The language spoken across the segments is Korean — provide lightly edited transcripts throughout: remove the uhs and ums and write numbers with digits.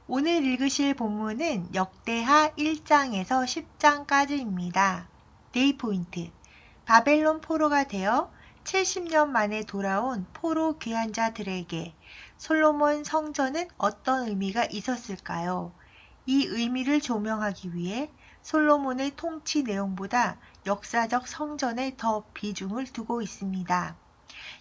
오늘 읽으실 본문은 역대하 1장에서 10장까지입니다. 데이 포인트. 바벨론 포로가 되어 70년 만에 돌아온 포로 귀환자들에게 솔로몬 성전은 어떤 의미가 있었을까요? 이 의미를 조명하기 위해 솔로몬의 통치 내용보다 역사적 성전에 더 비중을 두고 있습니다.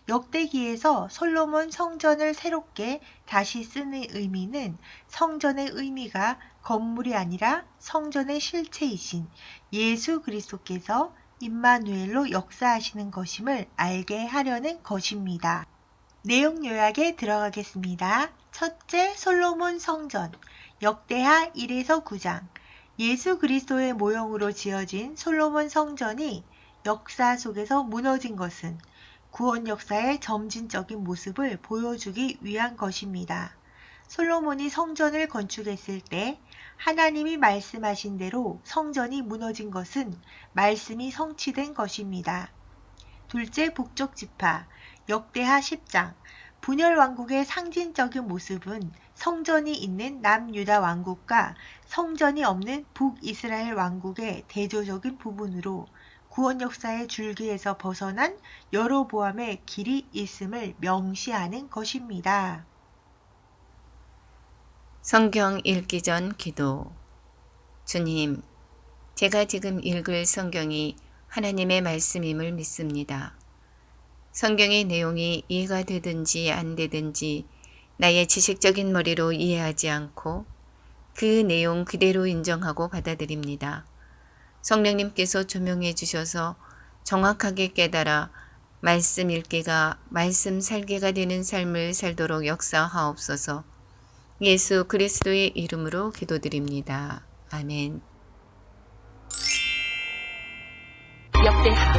역대기에서 솔로몬 성전을 새롭게 다시 쓰는 의미는 성전의 의미가 건물이 아니라 성전의 실체이신 예수 그리스도께서 임마누엘로 역사하시는 것임을 알게 하려는 것입니다. 내용 요약에 들어가겠습니다. 첫째, 솔로몬 성전. 역대하 1에서 9장. 예수 그리스도의 모형으로 지어진 솔로몬 성전이 역사 속에서 무너진 것은 구원 역사의 점진적인 모습을 보여주기 위한 것입니다. 솔로몬이 성전을 건축했을 때 하나님이 말씀하신 대로 성전이 무너진 것은 말씀이 성취된 것입니다. 둘째, 북쪽 지파. 역대하 10장. 분열 왕국의 상징적인 모습은 성전이 있는 남유다 왕국과 성전이 없는 북이스라엘 왕국의 대조적인 부분으로 구원 역사의 줄기에서 벗어난 여로보암의 길이 있음을 명시하는 것입니다. 성경 읽기 전 기도. 주님, 제가 지금 읽을 성경이 하나님의 말씀임을 믿습니다. 성경의 내용이 이해가 되든지 안 되든지 나의 지식적인 머리로 이해하지 않고 그 내용 그대로 인정하고 받아들입니다. 성령님께서 조명해 주셔서 정확하게 깨달아 말씀 읽기가 말씀 살기가 되는 삶을 살도록 역사하옵소서. 예수 그리스도의 이름으로 기도드립니다. 아멘. 역대하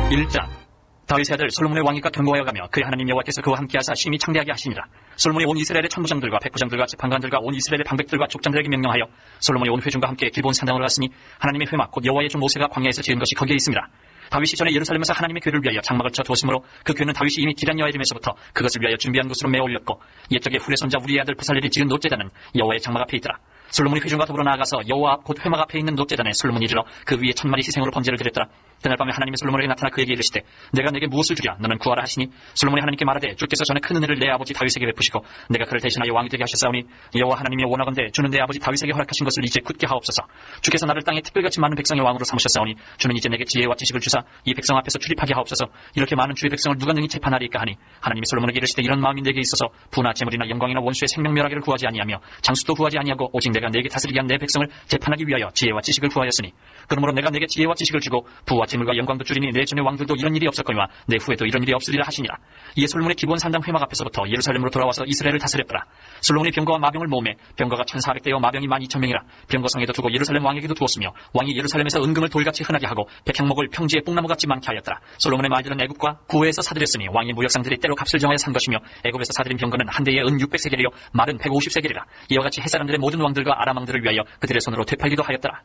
1장. 다윗의 아들 솔로몬의 왕위가 견고하여 가며 그의 하나님 여호와께서 그와 함께하사 심히 창대하게 하시니라. 솔로몬이 온 이스라엘의 천부장들과 백부장들과 재판관들과 온 이스라엘의 방백들과 족장들에게 명령하여 솔로몬이 온 회중과 함께 길본 산당으로 갔으니 하나님의 회막 곧 여호와의 종 모세가 광야에서 지은 것이 거기에 있습니다. 다윗이 전에 예루살렘에서 하나님의 궤를 위하여 장막을 쳐 두었으므로 그 궤는 다윗이 이미 기란 여호와림에서부터 그것을 위하여 준비한 곳으로 메어 올렸고 옛적에 훌의 손자 우리의 아들 부살렐이 지은 놋제단은 여호와의 장막 앞에 있더라. 솔로몬이 회중과 더불어 나아가서 여호와 곧 회막 앞에 있는 놋제단에 솔로몬이 이르러 그 위에 1000마리 희생으로 번제를 드렸더라. 그날 밤에 하나님이 솔로몬에게 나타나 그에게 이르시되 내가 내게 무엇을 주랴 너는 구하라 하시니 솔로몬이 하나님께 말하되 주께서 전에 큰 은혜를 내 아버지 다윗에게 베푸시고 내가 그를 대신하여 왕이 되게 하셨사오니 여호와 하나님이 원하건대 주는 내 아버지 다윗에게 허락하신 것을 이제 굳게 하옵소서. 주께서 나를 땅에 특별같이 많은 백성의 왕으로 삼으셨사오니 주는 이제 내게 지혜와 지식을 주사 이 백성 앞에서 출입하게 하옵소서. 이렇게 많은 주의 백성을 누가 능히 재판하리까 하니 하나님이 솔로몬에게 이르시되 이런 마음이 내게 있어서 부나 재물이나 영광이나 원수의 생명 멸하기를 구하지 아니하며 장수도 구하지 아니하고 오직 내가 내게 다스리게 한 내 백성을 재판하기 위하여 지혜와 지식을 구하였으니 그러므로 내가 내게 지혜와 지식을 주고 부와 재물과 영광도 주리니 내 전의 왕들도 이런 일이 없었거니와 내 후에도 이런 일이 없으리라 하시니라. 이에 솔로몬의 기본 산당 회막 앞에서부터 예루살렘으로 돌아와서 이스라엘을 다스렸더라. 솔로몬이 병거와 마병을 모으매 병거가 1400대여 마병이 12000명이라 병거성에도 두고 예루살렘 왕에게도 두었으며 왕이 예루살렘에서 은금을 돌같이 흔하게 하고 백향목을 평지에 뽕나무같이 많게 하였더라. 솔로몬의 말들은 애굽과 구해에서 사들였으니 왕의 무역상들이 때로 값을 정하여 산 것이며 애굽에서 사들인 병거는 한 대에 은 600세겔이요 말은 150세겔이라. 이와 같이 햇사람들의 모든 왕들과 아람 왕들을 위하여 그들의 손으로 되팔기도 하였더라.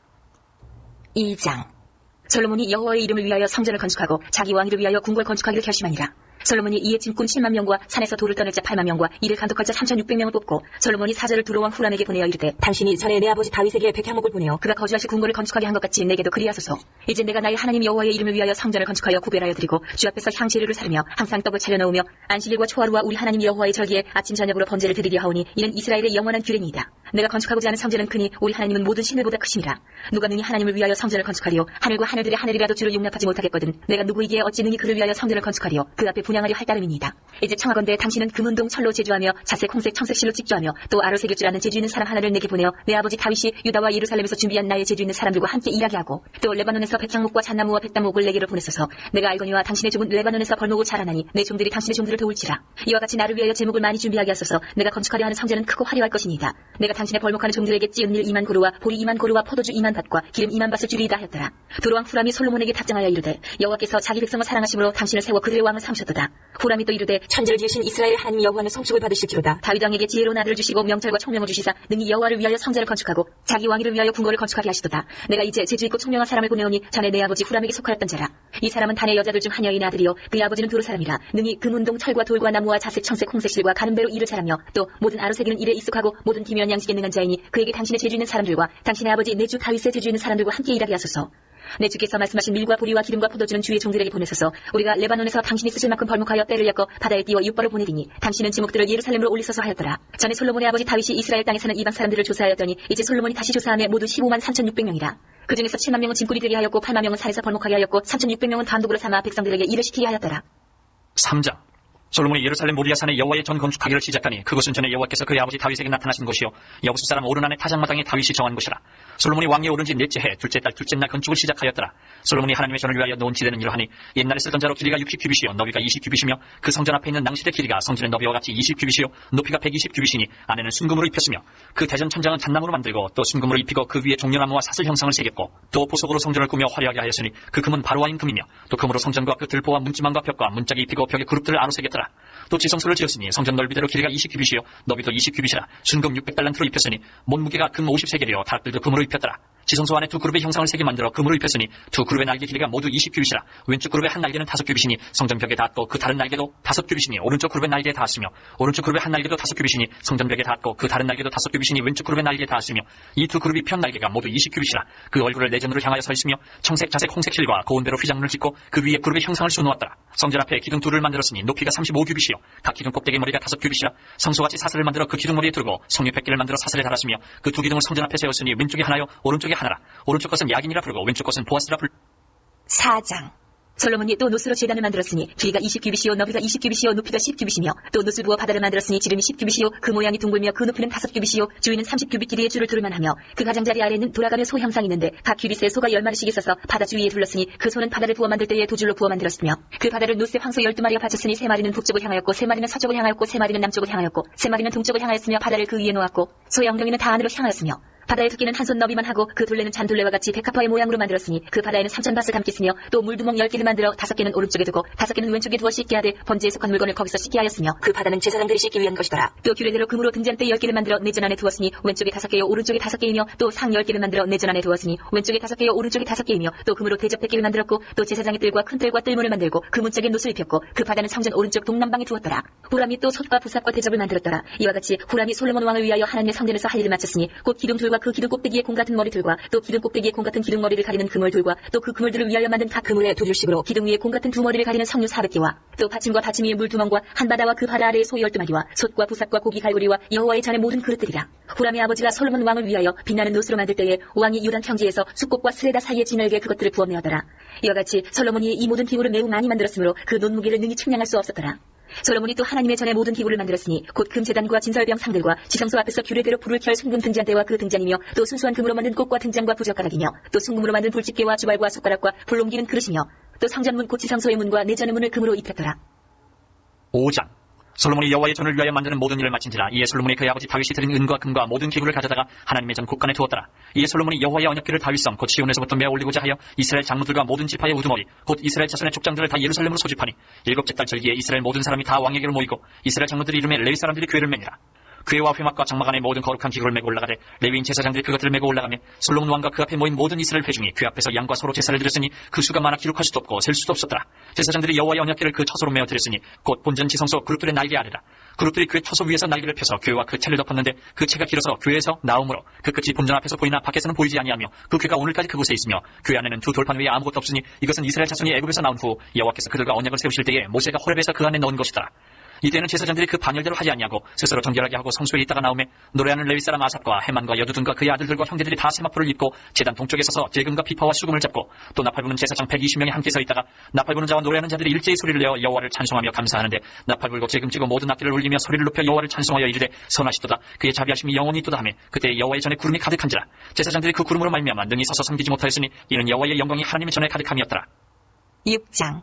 2장. 솔로몬이 여호와의 이름을 위하여 성전을 건축하고 자기 왕위를 위하여 궁궐 건축하기를 결심하니라. 솔로몬이 이에 짐꾼 7만 명과 산에서 돌을 떠낼 자 8만 명과 이를 감독할 자 3600명을 뽑고 솔로몬이 사절을 두로왕 후람에게 보내어 이르되 당신이 전에 내 아버지 다윗에게 백향목을 보내어 그가 거주하실 궁궐을 건축하게 한 것 같이 내게도 그리하소서. 이제 내가 나의 하나님 여호와의 이름을 위하여 성전을 건축하여 구별하여 드리고 주 앞에서 향재료를 사르며 항상 떡을 차려놓으며 안식일과 초하루와 우리 하나님 여호와의 절기에 아침 저녁으로 번제를 드리려 하오니 이는 이스라엘의 영원한 규례니이다. 내가 건축하고자 하는 성전은 크니 우리 하나님은 모든 신들보다 크심이라. 누가 능히 하나님을 위하여 성전을 건축하리요 하늘과 하늘들의 하늘이라도 주를 용납하지 못하겠거든 내가 누구이기에 어찌 능히 그를 위하여 성전을 건축하리요 그 앞에 분향하려 할 따름이니이다. 이제 청하건대 당신은 금운동 철로 제주하며 자색 홍색 청색실로 직조하며 또 아로 새길 줄 아는 재주 있는 사람 하나를 내게 보내어 내 아버지 다윗이 유다와 예루살렘에서 준비한 나의 재주 있는 사람들과 함께 일하게 하고 또 레바논에서 백향목과 잣나무와 백담목을 내게로 보내소서. 내가 알거니와 당신의 종은 레바논에서 벌목을 자라나니 내 종들이 당신의 종들을 도울지라. 이와 같이 나를 위하여 제목을 많이 준비하게 하소서. 내가 건축하려 하는 성전은 크고 화려할 것이니이다. 내가 당신의 벌목하는 종들에게 찌은 일 2만 고루와 보리 2만 고루와 포도주 2만 밭과 기름 2만 밭을 주리이다 하였더라. 도로왕 후람이 솔로몬에게 답장하여 이르되 여호와께서 자기 백성을 사랑하심으로 당신을 세워 그들의 왕을 삼으셨도다. 후람이 또 이르되 천지를 지으신 이스라엘 하나님 여호와는 성축을 받으실지로다. 다윗 왕에게 지혜로운 아들을 주시고 명철과 총명을 주시사 능히 여호와를 위하여 성전을 건축하고 자기 왕위를 위하여 궁궐을 건축하게 하시도다. 내가 이제 재주 있고 총명한 사람을 보내오니 전에 내 아버지 후람에게 속하였던 자라. 이 사람은 단의 여자들 중 한 여인의 아들이요 그의 아버지는 두루 사람이라 능히 금운동 철과 돌과 나무와 자색 청색 홍색 실과 가는 배로 일을 잘하며 또 모든 아로새기는 일에 익숙하고 모든 기묘한 양식에 능한 자이니 그에게 당신의 재주 있는 사람들과 당신의 아버지 내 주 다윗의 재주 있는 사람들과 함께 일하게 하소서. 내 주께서 말씀하신 밀과 보리와 기름과 포도주는 주의 종들에게 보내소서. 우리가 레바논에서 당신이 쓰실 만큼 벌목하여 때를 엮어 바다에 띄워 육벌을 보내리니 당신은 지목들을 예루살렘으로 올리소서 하였더라. 전에 솔로몬의 아버지 다윗이 이스라엘 땅에 사는 이방 사람들을 조사하였더니 이제 솔로몬이 다시 조사하며 모두 15만 3,600명이라. 그 중에서 7만 명은 짐꾼이 되게 하였고 8만 명은 산에서 벌목하게 하였고 3,600명은 단독으로 삼아 백성들에게 일을 시키게 하였더라. 3장. 솔로몬이 예루살렘 모리아 산에 여호와의 전 건축하기를 시작하니 그곳은 전에 여호와께서 그의 아버지 다윗에게 나타나신 곳이요 여부수 사람 오르난의 타작마당에 다윗이 정한 곳이라. 솔로몬이 왕위에 오른 지 넷째 해 둘째 달 둘째 날 건축을 시작하였더라. 솔로몬이 하나님의 전을 위하여 놓은 지대는 이러하니 옛날에 쓰던 자로 길이가 60규빗이요 너비가 20규빗이며 그 성전 앞에 있는 낭실의 길이가 성전의 너비와 같이 20규빗이요 높이가 120규빗이니 안에는 순금으로 입혔으며 그 대전 천장은 잣나무로 만들고 또 순금으로 입히고 그 위에 종려나무와 사슬 형상을 새겼고 또 보석으로 성전을 꾸며 화려하게 하였으니 그 금은 바로와인 금이며 또 금으로 성전과 그 들보와 문지망과 벽과 문짝이 입히고 벽에 그룹들을 안으로 새겼더라. 또 지성소를 지었으니 성전 넓이대로 길이가 20규빗이요 너비도 20규빗이라 순금 600달란트로 입혔으니 몸무게가 금 50세겔이요 다락들도 금으로 입혔더라. 지성소 안에 두 그룹의 형상을 새겨 만들어 금으로 입혔으니 두 그룹의 날개 길이가 모두 20규빗이라. 왼쪽 그룹의 한 날개는 5규빗이니 성전 벽에 닿았고 그 다른 날개도 5규빗이니 오른쪽 그룹의 날개에 닿았으며 오른쪽 그룹의 한 날개도 5규빗이니 성전 벽에 닿았고 그 다른 날개도 5규빗이니 왼쪽 그룹의 날개에 닿았으며 이 두 그룹이 편 날개가 모두 20규빗이라. 그 얼굴을 내전으로 향하여 서 있으며 청색 자색 홍색 실과 고운 배로 휘장문을 짓고 그 위에 그룹의 형상을 씌워놓았더라. 성전 앞에 기둥 둘을 만들었으니 높이가 35규빗이요 각 기둥 꼭대기 머리가 5규빗이라. 성소같이 사슬을 만들어 그 기둥 머리에 두르고 성류 100개를 만들어 사슬에 달았으며 그 두 기둥을 성전 앞에 세웠으니 왼쪽에 하나요 오른쪽에 하나라. 오른쪽 것은 야긴이라 부르고 왼쪽 것은 보아스라 부르. 4장. 솔로몬이 또 노스로 제단을 만들었으니 길이가 20규빗이요 너비가 20규빗이요 높이가 10규빗이며 또 노스 부어 바다를 만들었으니 지름이 10규빗이요 그 모양이 둥글며 그 높이는 5규빗이요 주위는 30규빗 길이의 줄을 두르만 하며 그 가장자리 아래는 돌아가며 소 형상이 있는데 각 규빗에 소가 10마리씩 있어서 바다 주위에 둘렀으니 그 소는 바다를 부어 만들 때에 두 줄로 부어 만들었으며 그 바다를 노스에 황소 12마리가 바쳤으니 3마리는 북쪽을 향하였고 3마리는 서쪽을 향하였고 3마리는 남쪽을 향하였고 3마리는 동쪽을 향하였으며 바다를 그 위에 놓았고 소의 엉덩이는 다 안으로 향하였으며 바다의 두께는 한 손 너비만 하고 그 둘레는 잔둘레와 같이 백합화의 모양으로 만들었으니 그 바다에는 3,000밭을 감기 쓰며 또 물두멍 10개를 만들어 5개는 오른쪽에 두고 5개는 왼쪽에 두어 씻게 하되 번제에 속한 물건을 거기서 씻게 하였으며 그 바다는 제사장들이 씻기 위한 것이더라. 또 규례대로 금으로 등잔대 10개를 만들어 내전 안에 두었으니 왼쪽에 5개요 오른쪽에 5개이며 또 상 10개를 만들어 내전 안에 두었으니 왼쪽에 5개요 오른쪽에 5개이며 또 금으로 대접 100개를 만들었고 또 제사장의 뜰과 큰 뜰과 뜰문을 만들고 그 문짝에 놋을 입혔고 그 바다는 성전 오른쪽 동남방에 두었더라. 후람이 또 솥과 부삽과 대접을 만들었더라. 이와 같이 후람이 솔로몬 왕을 위하여 하나님의 성전에서 할 일을 마쳤으니 곧 기둥들과 그 기둥 꼭대기에 공 같은 머리들과 또 기둥 꼭대기에 공 같은 기둥 머리를 가리는 그물들과 또 그 그물들을 위하여 만든 각 그물의 두 줄씩으로 기둥 위에 공 같은 두 머리를 가리는 성류 400개와 또 받침과 받침 위에 물두멍과 한바다와 그 바다 아래에 소 12마리와 솥과 부삽과 고기 갈고리와 여호와의 전의 모든 그릇들이라. 후람의 아버지가 솔로몬 왕을 위하여 빛나는 노스로 만들 때에 왕이 유단 평지에서 숫꽃과 스레다 사이에 진흙에 그것들을 부어내었더라. 이와 같이 솔로몬이 이 모든 기구를 매우 많이 만들었으므로 그 논무게를 능히 측량할 수 없었더라. 솔로몬이 또 하나님의 전에 모든 기구를 만들었으니 곧 금제단과 진설병 상들과 지성소 앞에서 규례대로 불을 켤 순금 등잔대와 그 등잔이며 또 순수한 금으로 만든 꽃과 등잔과 부젓가락이며 또 순금으로 만든 불집게와 주발과 숟가락과 불 옮기는 그릇이며 또 성전문 곧 지성소의 문과 내전의 문을 금으로 입혔더라. 5장. 솔로몬이 여호와의 전을 위하여 만드는 모든 일을 마친지라. 이에 솔로몬이 그의 아버지 다윗이 드린 은과 금과 모든 기구를 가져다가 하나님의 전 곳간에 두었더라. 이에 솔로몬이 여호와의 언약궤를 다윗성 곧 시온에서부터 메어 올리고자 하여 이스라엘 장로들과 모든 지파의 우두머리 곧 이스라엘 자손의 족장들을 다 예루살렘으로 소집하니 일곱째 달 절기에 이스라엘 모든 사람이 다 왕에게로 모이고 이스라엘 장로들이 이름에 레위 사람들이 궤를 매니라. 궤와 회막과 장막 안에 모든 거룩한 기구를 메고 올라가되 레위인 제사장들이 그것들을 메고 올라가며 솔로몬 왕과 그 앞에 모인 모든 이스라엘 회중이 궤 앞에서 양과 소로 제사를 드렸으니 그 수가 많아 기록할 수도 없고 셀 수도 없었더라. 제사장들이 여호와의 언약궤를 그 처소로 메어 드렸으니 곧 본전 지성소 그룹들의 날개 아래라. 그룹들이 궤 처소 위에서 날개를 펴서 궤와 그 채를 덮었는데 그 채가 길어서 궤에서 나오므로 그 끝이 본전 앞에서 보이나 밖에서는 보이지 아니하며 그 궤가 오늘까지 그곳에 있으며 궤 안에는 두 돌판 위에 아무것도 없으니 이것은 이스라엘 자손이 애굽에서 나온 후 여호와께서 그들과 언약을 세우실 때에 모세가 호렙에서 그 안에 넣은 것이더라. 이때는 제사장들이 그 반열대로 하지 아니하고 스스로 정결하게 하고 성소에 있다가 나오매 노래하는 레위 사람 아삽과 헤만과 여두둔과 그의 아들들과 형제들이 다 세마포를 입고 제단 동쪽에 서서 제금과 비파와 수금을 잡고 또 나팔부는 제사장 120명이 함께 서 있다가 나팔부는 자와 노래하는 자들이 일제히 소리를 내어 여호와를 찬송하며 감사하는데 나팔 불고 제금 찌고 모든 악기를 울리며 소리를 높여 여호와를 찬송하여 이르되 선하시도다 그의 자비하심이 영원히 있도다 하매 그때 여호와의 전에 구름이 가득한지라. 제사장들이 그 구름으로 말미암아 능히 서서 섬기지 못하였으니 이는 여호와의 영광이 하나님의 전에 가득함이었더라. 6장.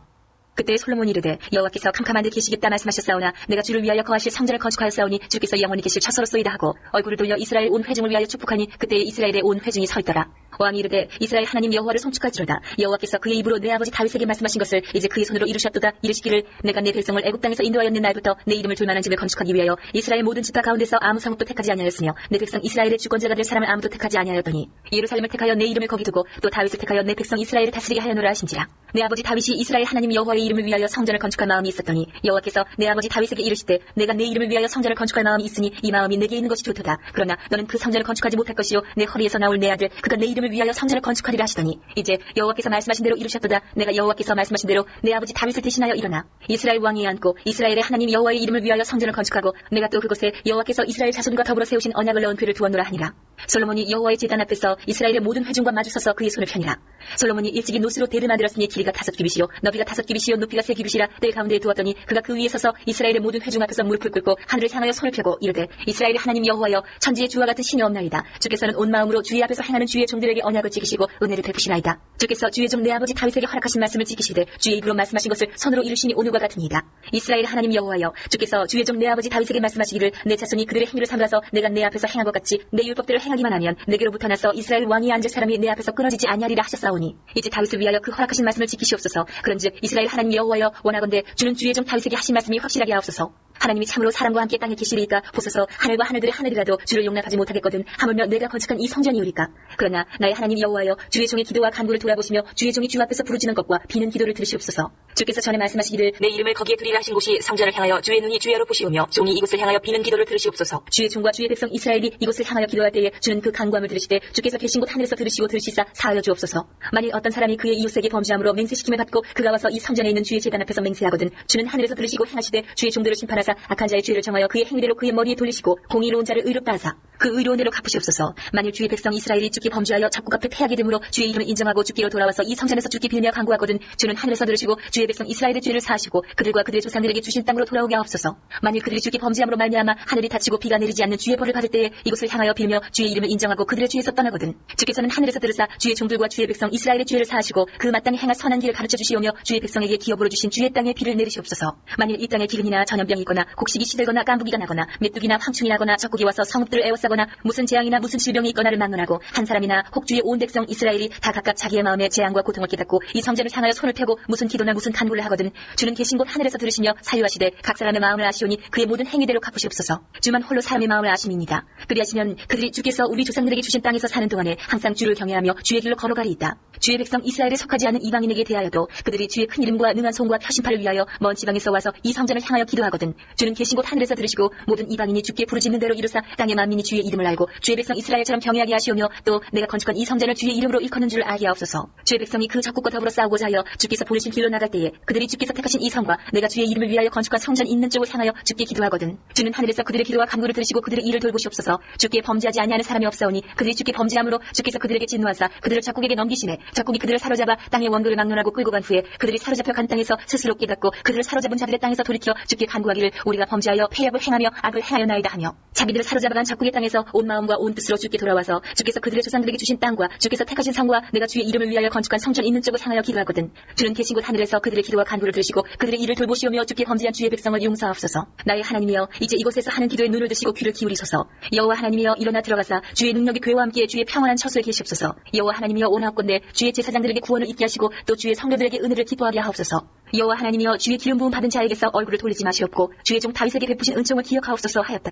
그때 솔로몬이 이르되 여호와께서 캄캄한 데 계시겠다 말씀하셨사오나 내가 주를 위하여 거하실 성전을 건축하였사오니 주께서 영원히 계실 처소로소이다 하고 얼굴을 돌려 이스라엘 온 회중을 위하여 축복하니 그때 이스라엘의 온 회중이 서 있더라. 왕이 이르되 이스라엘 하나님 여호와를 송축할지로다. 여호와께서 그의 입으로 내 아버지 다윗에게 말씀하신 것을 이제 그의 손으로 이루셨도다. 이르시기를 내가 내 백성을 애굽 땅에서 인도하였는 날부터 내 이름을 둘 만한 집을 건축하기 위하여 이스라엘 모든 지파 가운데서 아무 성읍도 택하지 아니하였으며 내 백성 이스라엘의 주권자가 될 사람을 아무도 택하지 아니하였더니 예루살렘을 택하여 내 이름을 거기 두고 또 다윗을 택하여 내 백성 이스라엘을 다스리게 하였노라 하신지라. 내 아버지 다윗이 이스라엘 하나님 여호와의 이름을 위하여 성전을 건축할 마음이 있었더니 여호와께서 내 아버지 다윗에게 이르시되 내가 내 이름을 위하여 성전을 건축할 마음이 있으니 이 마음이 내게 있는 것이 좋도다. 그러나 너는 그 성전을 건축하지 못할 것이요 내 허리에서 나올 내 아들 그가 내 이름을 위하여 성전을 건축하리라 하시더니 이제 여호와께서 말씀하신 대로 이루셨도다. 내가 여호와께서 말씀하신 대로 내 아버지 다윗을 대신하여 일어나 이스라엘 왕이 앉고 이스라엘의 하나님 여호와의 이름을 위하여 성전을 건축하고 내가 또 그곳에 여호와께서 이스라엘 자손과 더불어 세우신 언약을 넣은 궤를 두었노라 하니라. 솔로몬이 여호와의 제단 앞에서 이스라엘의 모든 회중과 마주서서 그의 손을 펴니라. 솔로몬이 일찍이 노스로 대를 만들었으니 길이가 5규빗이요 너비가 5규빗이요 높이가 3규빗이라 뜰 가운데에 두었더니 그가 그 위에 서서 이스라엘의 모든 회중 앞에서 무릎을 꿇고 하늘을 향하여 손을 펴고 이르되 이스라엘의 하나님 여호와여 천지의 주와 같은 신이 없나이다. 주께서는 온 마음으로 주의 앞에서 행하는 주의 종들에게 언약을 지키시고 은혜를 베푸시나이다. 주께서 주의 종 내 아버지 다윗에게 허락하신 말씀을 지키시되 주의 입으로 말씀하신 것을 손으로 이루시니 오늘과 같으니이다. 이스라엘 하나님 여호와여 주께서 주의 종 내 아버지 다윗에게 말씀하시기를 내 자손이 그들의 행위를 삼가서 내가 내 앞에서 행한 것 같이 내 율법대로 행하기만 하면 내게로부터 나서 이스라엘 왕이 앉을 사람이 내 앞에서 끊어지지 아니하리라 하셨사오니 이제 다윗을 위하여 그 허락하신 말씀을 지키시옵소서. 그런즉 이스라엘 하나님 여호와여 원하건대 주는 주의 종 다윗에게 하신 말씀이 확실하게 하옵소서. 하나님이 참으로 사람과 함께 땅에 계시리이까 보소서 하늘과 하늘들의 하늘이라도 주를 용납하지 못하겠거든 하물며 내가 건축한 이 성전이오리까. 그러나 나의 하나님 여호와여 주의 종의 기도와 간구를 돌아보시며 주의 종이 주 앞에서 부르짖는 것과 비는 기도를 들으시옵소서. 주께서 전에 말씀하시기를 내 이름을 거기에 두리라 하신 곳이 성전을 향하여 주의 눈이 주야로 보시오며 종이 이곳을 향하여 비는 기도를 들으시옵소서. 주의 종과 주의 백성 이스라엘이 이곳을 향하여 기도할 때에 주는 그 간구함을 들으시되 주께서 계신 곳 하늘에서 들으시고 들으시사 사하여 주옵소서. 만일 어떤 사람이 그의 이웃에게 범죄함으로 맹세시킴을 받고 그가 와서 이 성전에 있는 주의 제단 앞에서 맹세하거든 주는 하늘에서 들으시고 행하시되 주의 종들을 심판하사 악한 자의 죄를 정하여 그의 행위대로 그의 머리에 돌리시고 공의로운 자를 의롭다 하사 그 의로운 대로 갚으시옵소서. 만일 주의 백성 이스라엘이 주께 범죄하여 적국 앞에 패하게 되므로 주의 이름을 인정하고 주께로 돌아와서 이 성전에서 주께 빌며 간구하거든 주는 하늘에서 들으시고 주의 백성 이스라엘의 죄를 사하시고 그들과 그들의 조상들에게 주신 땅으로 돌아오게 하옵소서. 만일 그들이 주께 범죄함으로 말미암아 하늘이 닫히고 비가 내리지 않는 주의 벌을 받을 때에 이곳을 향하여 빌며 주의 이름을 인정하고 그들의 죄에서 떠나거든 주께서는 하늘에서 들으사 주의 종들과 주의 백성 이스라엘의 죄를 사하시고 그 마땅히 행할 선한 길을 가르쳐 주시오며 주의 백성에게 기업으로 주신 주의 땅에 비를 내리시옵소서. 만일 이 땅에 기근이나 전염병이 있거나 곡식이 시들거나 깐부기가 나거나 메뚜기나 황충이 나거나 적국이 와서 성읍들을 에워싸거나 무슨 재앙이나 무슨 질병이 있거나를 막론하고 한 사람이나 혹 주의 온 백성 이스라엘이 다 각각 자기의 마음에 재앙과 고통을 깨닫고 이 성전을 향하여 손을 펴고 무슨 기도나 무슨 간구를 하거든 주는 계신 곳 하늘에서 들으시며 사유하시되 각 사람의 마음을 아시오니 그의 모든 행위대로 갚으시옵소서. 주만 홀로 사람의 마음을 아심이니이다. 그리하시면 그들이 주께서 우리 조상들에게 주신 땅에서 사는 동안에 항상 주를 경외하며 주의 길로 걸어가리이다. 주의 백성 이스라엘에 속하지 않은 이방인에게 대하여도 그들이 주의 큰 이름과 능한 손과 표심팔을 위하여 먼 지방에서 와서 이 성전을 향하여 기도하거든 주는 계신 곳 하늘에서 들으시고 모든 이방인이 주께 부르짖는 대로 이루사 땅의 만민이 주의 이름을 알고 주의 백성 이스라엘처럼 경외하게 하시오며 또 내가 건축한 이 성전을 주의 이름으로 일컫는 줄 알게 하옵소서. 주의 백성이 그 적국과 더불어 싸우고자 하여 주께서 보내신 길로 나갈 때에 그들이 주께서 택하신 이 성과 내가 주의 이름을 위하여 건축한 성전 있는 쪽을 향하여 주께 기도하거든 주는 하늘에서 그들의 기도와 간구를 들으시고 그들의 일을 돌보시옵소서. 주께 범죄하지 아니하는 사람이 없사오니 그들이 주께 범죄함으로 주께서 그들에게 진노하사 그들을 적국에게 넘기시네. 적국이 그들을 사로잡아 땅의 원고를 막론하고 끌고 간 후에 그들이 사로잡혀 간 땅에서 스스로 깨닫고 그들을 사로잡은 자들의 땅에서 돌이켜 주께 간구하기를 우리가 범죄하여 패역을 행하며 악을 행하여나이다 하며 자기들을 사로잡아간 적국의 땅에서 온 마음과 온 뜻으로 주께 돌아와서 주께서 그들의 조상들에게 주신 땅과 주께서 택하신 성과 내가 주의 이름을 위하여 건축한 성전 있는 쪽을 향하여 기도하거든 주는 계신 곳 하늘에서 그들의 기도와 간구를 들으시고 그들의 일을 돌보시오며 주께 범죄한 주의 백성을 용서하옵소서. 나의 하나님이여 이제 이곳에서 하는 기도에 눈을 드시고 귀를 기울이소서. 여호와 하나님이여 일어나 들어가사 주의 능력의 교회와 함께 주의 평안한 처소에 계시옵소서. 여호와 하나님이여 원하옵건대 주의 제사장들에게 구원을 입게 하시고 또 주의 성도들에게 은혜를 기뻐하게 하옵소서. 여호와 하나님이여 주의 기름 부음 받은 자에게서 얼굴을 돌리지 마시옵고 주의 종 다윗에게 베푸신 은총을 기억하옵소서 하였다.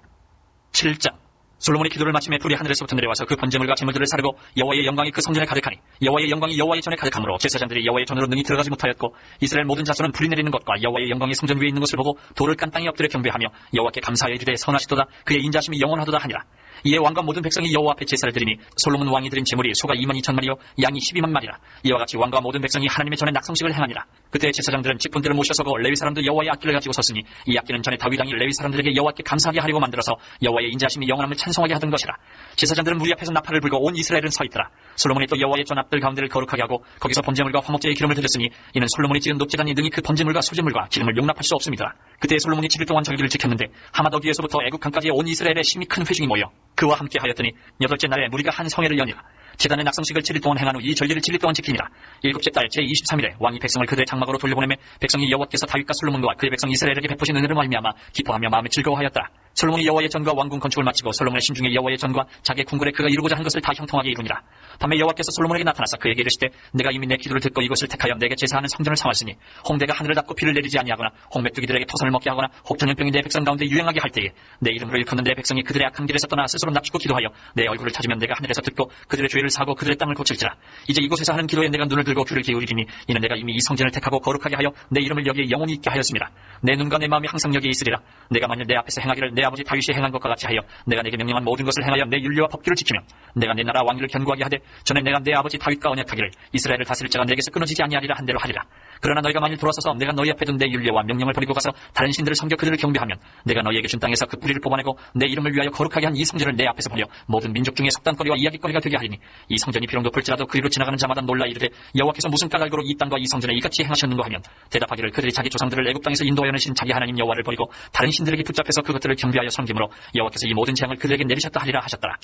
7장 솔로몬이 기도를 마침에 불이 하늘에서부터 내려와서 그 번제물과 제물들을 사르고 여호와의 영광이 그 성전에 가득하니 여호와의 영광이 여호와의 전에 가득하므로 제사장들이 여호와의 전으로 능히 들어가지 못하였고 이스라엘 모든 자손은 불이 내리는 것과 여호와의 영광이 성전 위에 있는 것을 보고 돌을 깐 땅에 엎드려 경배하며 여호와께 감사하여 이르되 선하시도다 그의 인자심이 영원하도다 하니라. 이에 왕과 모든 백성이 여호와 앞에 제사를 드리니 솔로몬 왕이 드린 제물이 소가 22,000마리요 양이 12만 마리라. 이와 같이 왕과 모든 백성이 하나님의 전에 낙성식을 행하니라. 그때 제사장들은 직분들을 모셔서고 레위 사람도 여호와의 악기를 가지고 섰으니 이 악기는 전에 다윗 왕이 레위 사람들에게 여호와께 감사하게 하려고 만들어서 여호와의 인자심이 영원함을 찬송하게 하던 것이라. 제사장들은 무리 앞에서 나팔을 불고 온 이스라엘은 서 있더라. 솔로몬이 또 여호와의 전 앞들 가운데를 거룩하게 하고 거기서 번제물과 화목제의 기름을 드렸으니 이는 솔로몬이 지은 녹제단이 능히 그 번제물과 소제물과 기름을 용납할 수 없음이더라. 그때 솔로몬이 7일 동안 절기를 지켰는데 하마더기에서부터 애굽강까지 온 이스라엘의 심히 큰 회중이 모여 그와 함께 하였더니 8째 날에 무리가 한 성회를 여니라. 제단의 낙성식을 7일 동안 행한 후 이 절기를 7일 동안 지키니라. 일곱째 달 제23일에 왕이 백성을 그들의 장막으로 돌려보내매 백성이 여호와께서 다윗과 솔로몬과 그의 백성 이스라엘에게 베푸신 은혜를 말미암아 기뻐하며 마음에 즐거워하였더라. 솔로몬이 여호와의 전과 왕궁 건축을 마치고 솔로몬의 신중에 여호와의 전과 자기의 궁궐에 그가 이루고자 한 것을 다 형통하게 이루니라. 밤에 여호와께서 솔로몬에게 나타나사 그에게 이르시되 내가 이미 내 기도를 듣고 이것을 택하여 내게 제사하는 성전을 삼았으니 홍대가 하늘을 닫고 비를 내리지 아니하거나 홍메뚜기들에게 토선을 먹게 하거나 혹 전염병이 내 백성 가운데 유행하게 할 때에 내 이름으로 일컫는 내 백성이 그들의 악한 길에서 떠나 스스로 납치고 기도하여 내 얼굴을 찾으면 내가 하늘에서 듣고 그들의 죄를 사고 그들의 땅을 고칠지라. 이제 이곳에서 하는 기도에 내가 눈을 들고 귀를 기울이리니 이는 내가 이미 이 성전을 택하고 거룩하게 하여 내 이름을 여기에 영원히 있게 하였습니다. 내 눈과 내 마음이 항상 여기에 있으리라. 내가 만일 내 앞에서 행하기를 내 아버지 다윗이 행한 것과 같이 하여 내가 내게 명령한 모든 것을 행하여 내 율례와 법규를 지키며 내가 내 나라 왕위를 견고하게 하되 전에 내가 내 아버지 다윗과 언약하기를 이스라엘을 다스릴 자가 내게서 끊어지지 아니하리라 한 대로 하리라. 그러나 너희가 만일 돌아서서 내가 너희 앞에 둔 내 율례와 명령을 버리고 가서 다른 신들을 섬겨 그들을 경배하면 내가 너희에게 준 땅에서 그 뿌리를 뽑아내고 내 이름을 위하여 거룩하게 한 이 성전을 내 앞에서 버려 모든 민족 중에 속단거리와 이야기거리가 되게 하리니 이 성전이 비록 높을지라도 그리로 지나가는 자마다 놀라 이르되 여호와께서 무슨 까닭으로 이 땅과 이 성전에 이같이 행하셨는가 하면 대답하기를 그들이 자기 조상들을 애굽 땅에서 인도하여 내신 자기 하나님 여호와를 버리고 다른 신들에게 붙잡혀서 그것들을 경배하여 섬김으로 여호와께서 이 모든 재앙을 그들에게 내리셨다 하리라 하셨더라.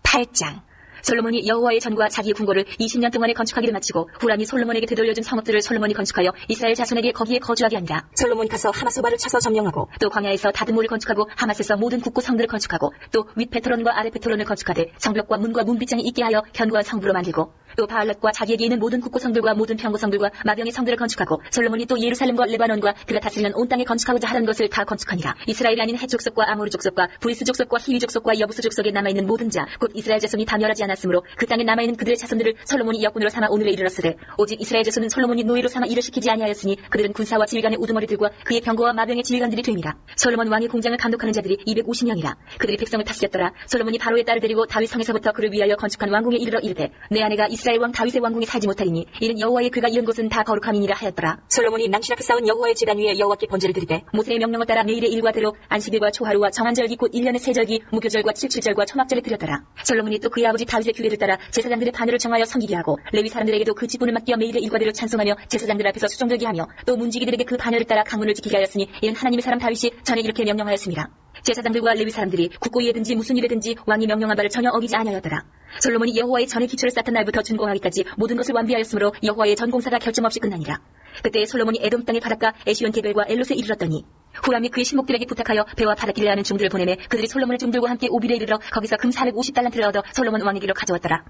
8장. 솔로몬이 여호와의 전과 자기의 궁궐을 20년 동안에 건축하기를 마치고 후람이 솔로몬에게 되돌려준 성읍들을 솔로몬이 건축하여 이스라엘 자손에게 거기에 거주하게 한다. 솔로몬이 가서 하마소바를 쳐서 점령하고 또 광야에서 다드모를 건축하고 하맛에서 모든 국고 성들을 건축하고 또 윗페트론과 아랫페트론을 건축하되 성벽과 문과 문빗장이 있게 하여 견고한 성부로 만들고 또 바알랏과 자기에게 있는 모든 국고 성들과 모든 평고 성들과 마병의 성들을 건축하고 솔로몬이 또 예루살렘과 레바논과 그가 다스리는 온 땅에 건축하고자 하는 것을 다 건축하니라. 이스라엘이 아닌 헷 족속과 아모르 족속과 브리스 족속과 히위 족속과 여부스 족속에 남아있는 모든 자 곧 이스라엘 자손이 다 멸하지 않았으므로 그 땅에 남아있는 그들의 자손들을 솔로몬이 역군으로 삼아 오늘에 이르렀으되 오직 이스라엘 자손은 솔로몬이 노예로 삼아 일을 시키지 아니하였으니 그들은 군사와 지휘관의 우두머리들과 그의 병거와 마병의 지휘관들이 됨이라. 솔로몬 왕의 공장을 감독하는 자들이 250명이라. 그들이 백성을 다스렸더라. 솔로몬이 바로의 딸을 데리고 다윗 성에서부터 그를 위하여 건축한 왕궁에 이르러 이르되 내 아내가 이스라엘 왕 다윗의 왕궁에 살지 못하리니 이는 여호와의 그가 이은 곳은 다 거룩함이니라 하였더라. 솔로몬이 낭실 앞에 쌓은 여호와의 제단 위에 여호와께 번제를 드리되 모세의 명령을 따라 매일의 일과대로 안식일과 초하루와 정한절기 곧 1년의 세절기 무교절과 칠칠절과 초막절을 드렸더라. 솔로몬이 또 그의 아버지 다윗의 규례를 따라 제사장들의 반열을 정하여 섬기게 하고 레위 사람들에게도 그 지분을 맡겨 매일의 일과대로 찬송하며 제사장들 앞에서 수종들게 하며 또 문지기들에게 그 반열을 따라 강문을 지키게 하였으니 이는 하나님의 사람 다윗이 전에 이렇게 명령하였습니다. 제사장들과 레위 사람들이 국고일에든지 무슨 일에든지 왕이 명령한 바를 전혀 어기지 아니하였더라. 솔로몬이 여호와의 전의 기초를 쌓던 날부터 준공하기까지 모든 것을 완비하였으므로 여호와의 전 공사가 결점없이 끝나니라. 그때 솔로몬이 에돔 땅의 바닷가 에시온 게벨과 엘롯에 이르렀더니 후람이 그의 신복들에게 부탁하여 배와 바닷길을 하는 종들을 보내매 그들이 솔로몬의 종들과 함께 오빌에 이르러 거기서 금 450달란트를 얻어 솔로몬 왕에게로 가져왔더라.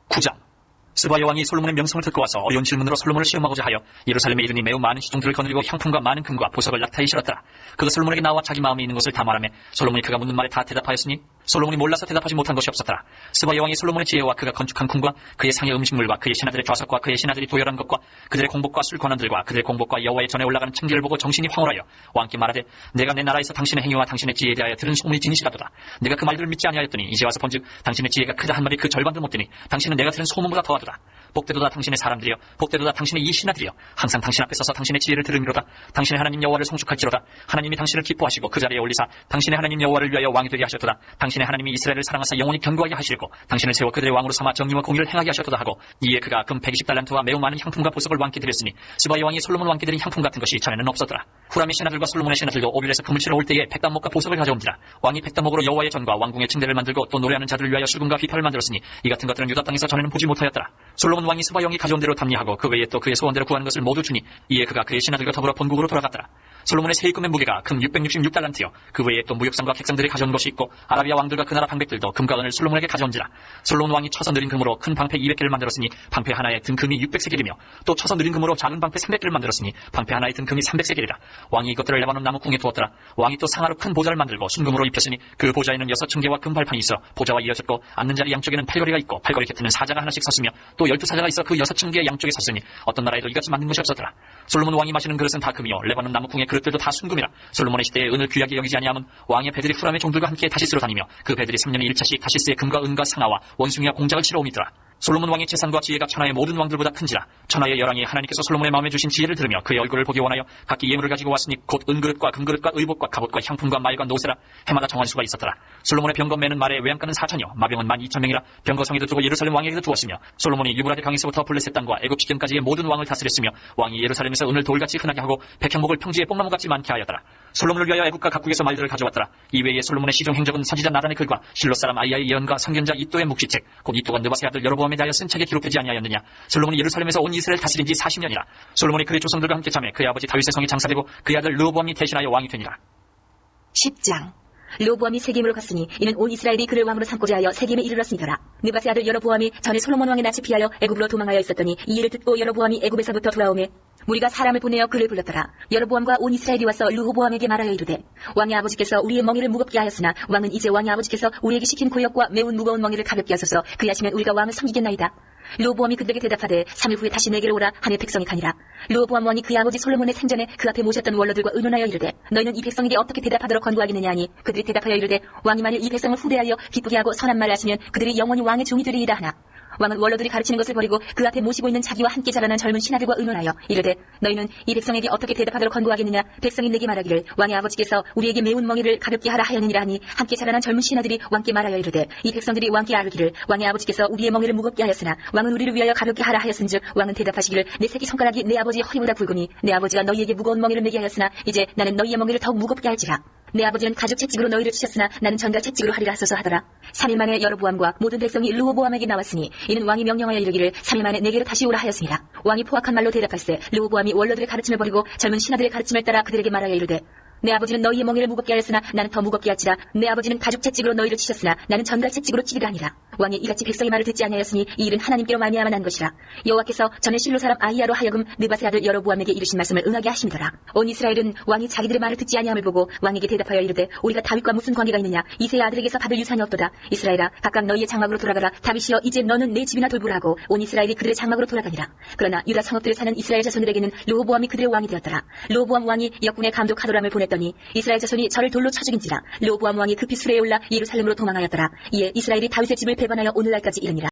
9장. 스바 여왕이 솔로몬의 명성을 듣고 와서 어려운 질문으로 솔로몬을 시험하고자 하여 예루살렘에 이르니 매우 많은 시종들을 거느리고 향품과 많은 금과 보석을 낙타에 실었더라. 그가 솔로몬에게 나와 자기 마음에 있는 것을 다 말하며 솔로몬이 그가 묻는 말에 다 대답하였으니 솔로몬이 몰라서 대답하지 못한 것이 없었더라. 스바 여왕이 솔로몬의 지혜와 그가 건축한 궁과 그의 상의 음식물과 그의 신하들의 좌석과 그의 신하들이 도열한 것과 그들의 공복과 술 권한들과 그들의 공복과 여호와의 전에 올라가는 청기를 보고 정신이 황홀하여 왕께 말하되 내가 내 나라에서 당신의 행위와 당신의 지혜에 대하여 들은 소문이 진실하도다. 내가 그 말들을 믿지 아니하였더니 이제 와서 본즉 당신의 지혜가 크다 한 말이 그 절반도 못 되니 당신은 내가 들은 소문보다 더하도다. 복되도다 당신의 사람들이여 복되도다 당신의 이 신하들이여 항상 당신 앞에 서서 당신의 지혜를 들으미로다. 당신의 하나님 여호와를 송축할지로다. 하나님이 당신을 기뻐하시고 그 자리에 올리사 당신의 하나님 여호와를 위하여 왕이 되게 하셨도다. 당신의 하나님이 이스라엘을 사랑하사 영원히 견고하게 하시고 당신을 세워 그들의 왕으로 삼아 정의와 공의를 행하게 하셨도다 하고 이에 그가 금 120달란트와 매우 많은 향품과 보석을 왕께 드렸으니 스바 여왕이 솔로몬 왕께 드린 향품 같은 것이 전에는 없었더라. 후람의 신하들과 솔로몬의 신하들도 오빌에서 금을 치러 올 때에 백단목과 보석을 가져온지라. 왕이 백단목으로 여호와의 전과 왕궁의 층대를 만들고 또 노래하는 자들을 위하여 술금과 비파를 만들었으니 이 같은 것들은 유다 땅에서 전에는 보지 못하였더라. 솔로몬 왕이 스바 여왕이 가져온 대로 답리하고 그 외에 또 그의 소원대로 구하는 것을 모두 주니 이에 그가 그의 신하들과 더불어 본국으로 돌아갔더라. 솔로몬의 세입금의 무게가 금 666달란트요 그 외에 또 무역상과 객상들이 가져온 것이 있고 아라비아 왕들과 그 나라 방백들도 금과 은을 솔로몬에게 가져온지라. 솔로몬 왕이 쳐서 느린 금으로 큰 방패 200개를 만들었으니 방패 하나에 든 금이 600세겔이며 또 쳐서 느린 금으로 작은 방패 300개를 만들었으니 방패 하나에 든 금이 300세겔이라. 왕이 이것들을 레바논 나무 궁에 두었더라. 왕이 또 상하로 큰 보좌를 만들고 순금으로 입혔으니 그 보좌에는 6층계와 금발판이 있어 보좌와 이어졌고 앉는 자리 양쪽에는 팔걸이가 있고 팔걸이 곁에는 사자가 하나씩 섰으며 또 12사자가 있어 그 6층계 양쪽에 섰으니 어떤 나라에도 이같이 만든 것이 없었더라. 솔로몬 왕이 마시는 그릇은 다 금이요 레바논 나무 궁의 그릇들도 다 순금이라. 솔로몬의 시대에 은을 귀하게 여기지 아니함은 왕의 배들이 후람의 종들과 함께 다시스로 다니며 그 배들이 3년에 1차씩 다시스의 금과 은과 상아와 원숭이와 공작을 치러 옴이더라. 솔로몬 왕의 재산과 지혜가 천하의 모든 왕들보다 큰지라. 천하의 열왕이 하나님께서 솔로몬의 마음에 주신 지혜를 들으며 그의 얼굴을 보기 원하여 각기 예물을 가지고 왔으니 곧 은그릇과 금그릇과 의복과 갑옷과 향품과 말과 노새라. 해마다 정한 수가 있었더라. 솔로몬의 병거 매는 말의 외양간은 4천여, 마병은 12,000명이라. 병거성에도 두고 예루살렘 왕에게도 두었으며 솔로몬이 유브라데 강에서부터 블레셋 땅과 애굽 지경까지의 모든 왕을 다스렸으며 왕이 예루살렘에서 은을 돌같이 흔하게 하고 백향목을 평지에 뽕나무같이 많게 하였더라. 솔로몬을 위하여 애굽과 각국에서 말들을 가져왔더라. 이외에 솔로몬의 시종 행적은 선지자 나단의 글과 실로 사람 아이야의 예언과 선견자 이도의 묵시책 곧 이도가 느바세 아들 여로보암에 대하여 쓴 책에 기록되지 아니하였느냐. 솔로몬이 예루살렘에서 온 이스라엘 다스린 지 40년이라. 솔로몬이 그의 조상들과 함께 잠에 그의 아버지 다윗의 성에 장사되고 그의 아들 르호보암이 대신하여 왕이 되니라. 10장. 르호보암이 세겜으로 갔으니 이는 온 이스라엘이 그를 왕으로 삼고자 하여 세겜에 이르렀으니더라. 느바세 아들 여로보암이 전에 솔로몬 왕의 낯을 피하여 애굽으로 도망하여 있었더니 이 일을 듣고 여로보암이 애굽에서부터 돌아오매 무리가 사람을 보내어 그를 불렀더라. 여로보암과 온 이스라엘이 와서 르호보암에게 말하여 이르되 왕의 아버지께서 우리의 멍에를 무겁게 하였으나 왕은 이제 왕의 아버지께서 우리에게 시킨 고역과 매운 무거운 멍에를 가볍게 하소서. 그리하시면 우리가 왕을 섬기겠나이다. 르호보암이 그들에게 대답하되 3일 후에 다시 내게로 오라 하니 백성이 가니라. 르호보암 왕이 그의 아버지 솔로몬의 생전에 그 앞에 모셨던 원로들과 의논하여 이르되 너희는 이 백성에게 어떻게 대답하도록 권고하겠느냐 하니 그들이 대답하여 이르되 왕이 만일 이 백성을 후대하여 기쁘게 하고 선한 말을 하시면 그들이 영원히 왕의 종이 되리이다 하나. 왕은 원로들이 가르치는 것을 버리고 그 앞에 모시고 있는 자기와 함께 자라난 젊은 신하들과 의논하여 이르되 너희는 이 백성에게 어떻게 대답하도록 권고하겠느냐. 백성이 내게 말하기를 왕의 아버지께서 우리에게 매운 멍에를 가볍게 하라 하였느니라 하니 함께 자라난 젊은 신하들이 왕께 말하여 이르되 이 백성들이 왕께 아뢰기를 왕의 아버지께서 우리의 멍에를 무겁게 하였으나 왕은 우리를 위하여 가볍게 하라 하였은즉 왕은 대답하시기를 내 새끼 손가락이 내 아버지의 허리보다 굵으니 내 아버지가 너희에게 무거운 멍에를 매게 하였으나 이제 나는 너희의 멍에를 더욱 무겁게 할지라. 내 아버지는 가죽 채찍으로 너희를 치셨으나 나는 전갈 채찍으로 하리라 하소서 하더라. 3일 만에 여로보암과 모든 백성이 르호보암에게 나왔으니 이는 왕이 명령하여 이르기를 3일 만에 내게로 다시 오라 하였습니다. 왕이 포악한 말로 대답할세 르호보암이 원로들의 가르침을 버리고 젊은 신하들의 가르침을 따라 그들에게 말하여 이르되 내 아버지는 너희의 멍에를 무겁게 하였으나 나는 더 무겁게 할지라. 내 아버지는 가죽 채찍으로 너희를 치셨으나 나는 전갈 채찍으로 치리라 하니라. 왕이 이같이 백성의 말을 듣지 아니하였으니 이 일은 하나님께로 말미암아 난 것이라. 여호와께서 전에 실로 사람 아이야로 하여금 느바세 아들 여로보암에게 이르신 말씀을 응하게 하심이더라. 온 이스라엘은 왕이 자기들의 말을 듣지 아니함을 보고 왕에게 대답하여 이르되 우리가 다윗과 무슨 관계가 있느냐. 이새의 아들에게서 받을 유산이 없도다. 이스라엘아 각각 너희의 장막으로 돌아가라. 다윗이여 이제 너는 내 집이나 돌보라 하고 온 이스라엘이 그들의 장막으로 돌아가니라. 그러나 유다 성읍들에 사는 이스라엘 자손들에게는 르호보암이 그들의 왕이 되었더라. 르호보암 왕이 역군의 감독 하도람을 보냈더니 이스라엘 자손이 저를 돌로 쳐 죽인지라. 르호보암 왕이 급히 수레에 올라 예루살렘으로 도망하였더라. 이에 이스라엘이 다윗의 집을 배반하여 오늘날까지 이르니라.